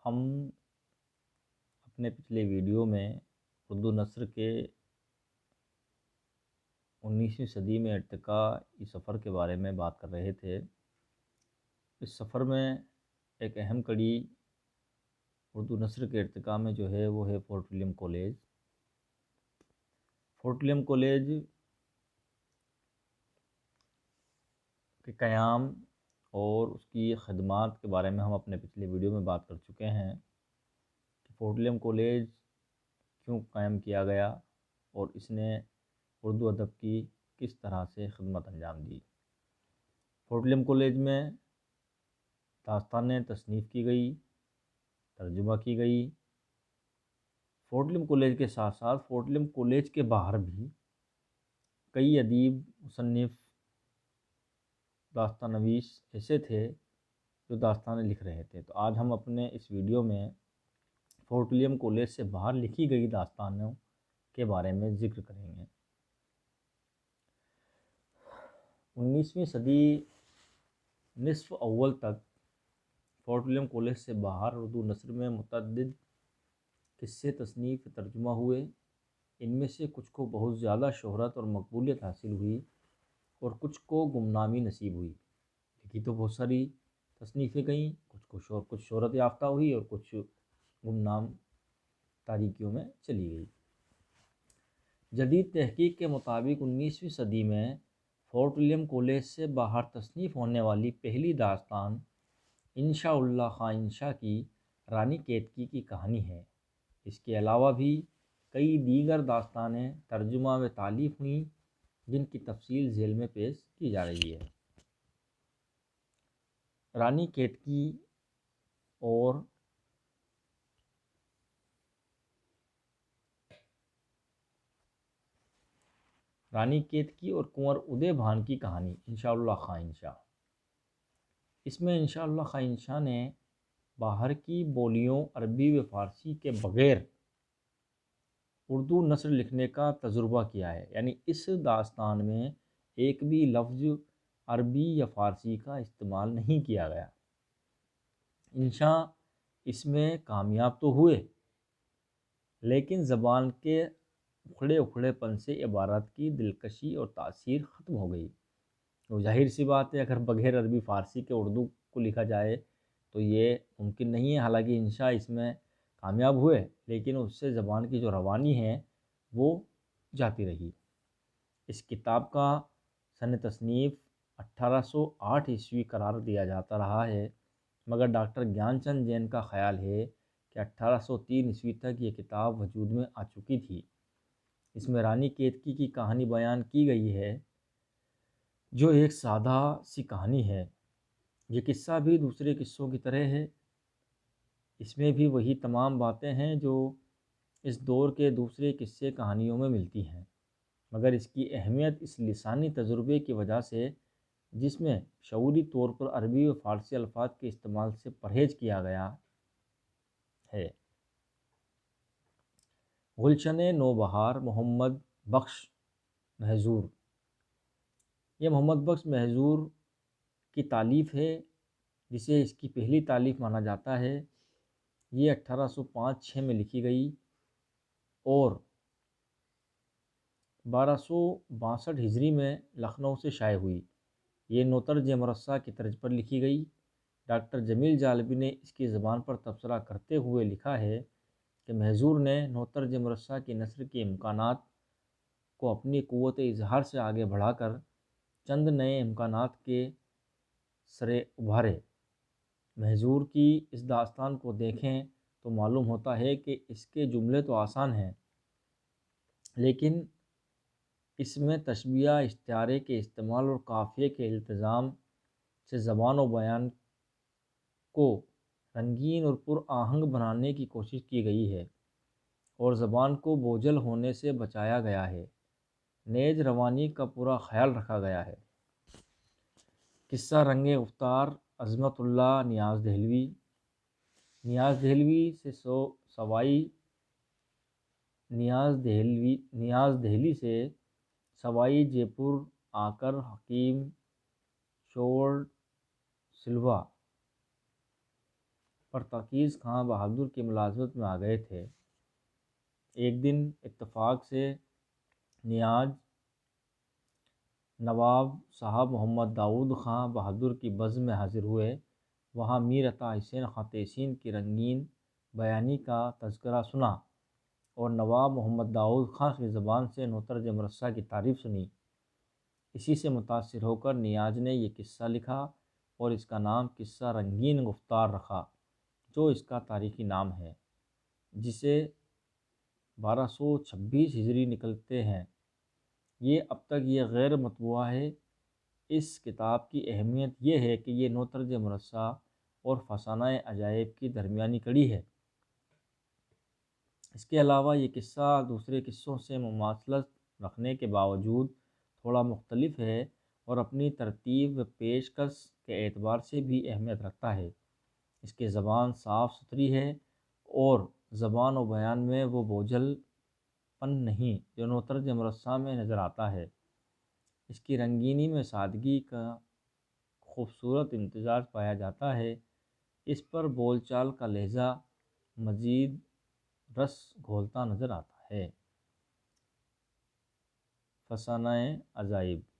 ہم اپنے پچھلے ویڈیو میں اردو نثر کے 19ویں صدی میں ارتقاء سفر کے بارے میں بات کر رہے تھے۔ اس سفر میں ایک اہم کڑی اردو نثر کے ارتقاء میں جو ہے وہ ہے Fort William College. Fort William College کے قیام اور اس کی خدمات کے بارے میں ہم اپنے پچھلے ویڈیو میں بات کر چکے ہیں کہ فورٹ ولیم کالج کیوں قائم کیا گیا اور اس نے اردو ادب کی کس طرح سے خدمت انجام دی۔ فورٹ ولیم کالج میں داستانیں تصنیف کی گئی، ترجمہ کی گئی۔ فورٹ ولیم کالج کے ساتھ ساتھ فورٹ ولیم کالج کے باہر بھی کئی ادیب، مصنف، داستان نویس ایسے تھے جو داستانیں لکھ رہے تھے۔ تو آج ہم اپنے اس ویڈیو میں فورٹ ولیم کالج سے باہر لکھی گئی داستانوں کے بارے میں ذکر کریں گے۔ 19ویں صدی نصف اول تک فورٹ ولیم کالج سے باہر اردو نثر میں متعدد قصے تصنیف ترجمہ ہوئے۔ ان میں سے کچھ کو بہت زیادہ شہرت اور مقبولیت حاصل ہوئی اور کچھ کو گمنامی نصیب ہوئی۔ لکھی تو بہت ساری تصنیفیں گئیں، کچھ شہرت یافتہ ہوئی اور کچھ گمنام تاریکیوں میں چلی گئی۔ جدید تحقیق کے مطابق 19ویں صدی میں فورٹ ولیم کالج سے باہر تصنیف ہونے والی پہلی داستان انشاء اللہ خاں انشا کی رانی کیتکی کی کہانی ہے۔ اس کے علاوہ بھی کئی دیگر داستانیں ترجمہ و تالیف ہوئیں جن کی تفصیل ذیل میں پیش کی جا رہی ہے۔ رانی کیتکی اور کنور ادے بھان کی کہانی انشاء اللہ خاں انشا۔ اس میں انشاء اللہ خاں انشا نے باہر کی بولیوں عربی و فارسی کے بغیر اردو نثر لکھنے کا تجربہ کیا ہے، یعنی اس داستان میں ایک بھی لفظ عربی یا فارسی کا استعمال نہیں کیا گیا۔ انشا اس میں کامیاب تو ہوئے لیکن زبان کے اکھڑے پن سے عبارت کی دلکشی اور تاثیر ختم ہو گئی۔ تو ظاہر سی بات ہے اگر بغیر عربی فارسی کے اردو کو لکھا جائے تو یہ ممکن نہیں ہے۔ حالانکہ انشا اس میں کامیاب ہوئے لیکن اس سے زبان کی جو روانی ہے وہ جاتی رہی۔ اس کتاب کا سن تصنیف 1808 عیسوی قرار دیا جاتا رہا ہے، مگر ڈاکٹر گیان چند جین کا خیال ہے کہ 1803 عیسوی تک یہ کتاب وجود میں آ چکی تھی۔ اس میں رانی کیتکی کی کہانی بیان کی گئی ہے جو ایک سادہ سی کہانی ہے۔ یہ قصہ بھی دوسرے قصوں کی طرح ہے، اس میں بھی وہی تمام باتیں ہیں جو اس دور کے دوسرے قصے کہانیوں میں ملتی ہیں، مگر اس کی اہمیت اس لسانی تجربے کی وجہ سے جس میں شعوری طور پر عربی و فارسی الفاظ کے استعمال سے پرہیز کیا گیا ہے۔ گلشن نوبہار محمد بخش محظور۔ یہ محمد بخش محظور کی تالیف ہے جسے اس کی پہلی تالیف مانا جاتا ہے۔ یہ 1805-06 میں لکھی گئی اور 1262 ہجری میں لکھنؤ سے شائع ہوئی۔ یہ نوترج مرصع کی طرز پر لکھی گئی۔ ڈاکٹر جمیل جالبی نے اس کی زبان پر تبصرہ کرتے ہوئے لکھا ہے کہ محظور نے نوترج مرصع کی نثر کے امکانات کو اپنی قوت اظہار سے آگے بڑھا کر چند نئے امکانات کے سرے ابھارے۔ محظور کی اس داستان کو دیکھیں تو معلوم ہوتا ہے کہ اس کے جملے تو آسان ہیں لیکن اس میں تشبیہ، استعارے کے استعمال اور قافیے کے التزام سے زبان و بیان کو رنگین اور پر آہنگ بنانے کی کوشش کی گئی ہے اور زبان کو بوجھل ہونے سے بچایا گیا ہے، نیز روانی کا پورا خیال رکھا گیا ہے۔ قصہ رنگ گفتار عظمت اللہ نیاز دہلوی۔ نیاز دہلی سے سوائی جے پور آ کر حکیم شور سلوا پر تقیز خاں بہادر کی ملازمت میں آ گئے تھے۔ ایک دن اتفاق سے نیاز نواب صاحب محمد داؤد خاں بہادر کی بزم میں حاضر ہوئے۔ وہاں میر عطا حسین خاں تیسین کی رنگین بیانی کا تذکرہ سنا اور نواب محمد داؤد خاں کی زبان سے نوترج مرصع کی تعریف سنی۔ اسی سے متاثر ہو کر نیاز نے یہ قصہ لکھا اور اس کا نام قصہ رنگین گفتار رکھا، جو اس کا تاریخی نام ہے، جسے 1226 ہجری نکلتے ہیں۔ یہ اب تک یہ غیر مطبوعہ ہے۔ اس کتاب کی اہمیت یہ ہے کہ یہ نوترج مرصع اور فسانہ عجائب کی درمیانی کڑی ہے۔ اس کے علاوہ یہ قصہ دوسرے قصوں سے مماثلت رکھنے کے باوجود تھوڑا مختلف ہے اور اپنی ترتیب و پیشکش کے اعتبار سے بھی اہمیت رکھتا ہے۔ اس کی زبان صاف ستھری ہے اور زبان و بیان میں وہ بوجھل پن نہیں جو نوترج مرصع میں نظر آتا ہے۔ اس کی رنگینی میں سادگی کا خوبصورت امتزاج پایا جاتا ہے۔ اس پر بول چال کا لہجہ مزید رس گھولتا نظر آتا ہے۔ فسانہ عجائب۔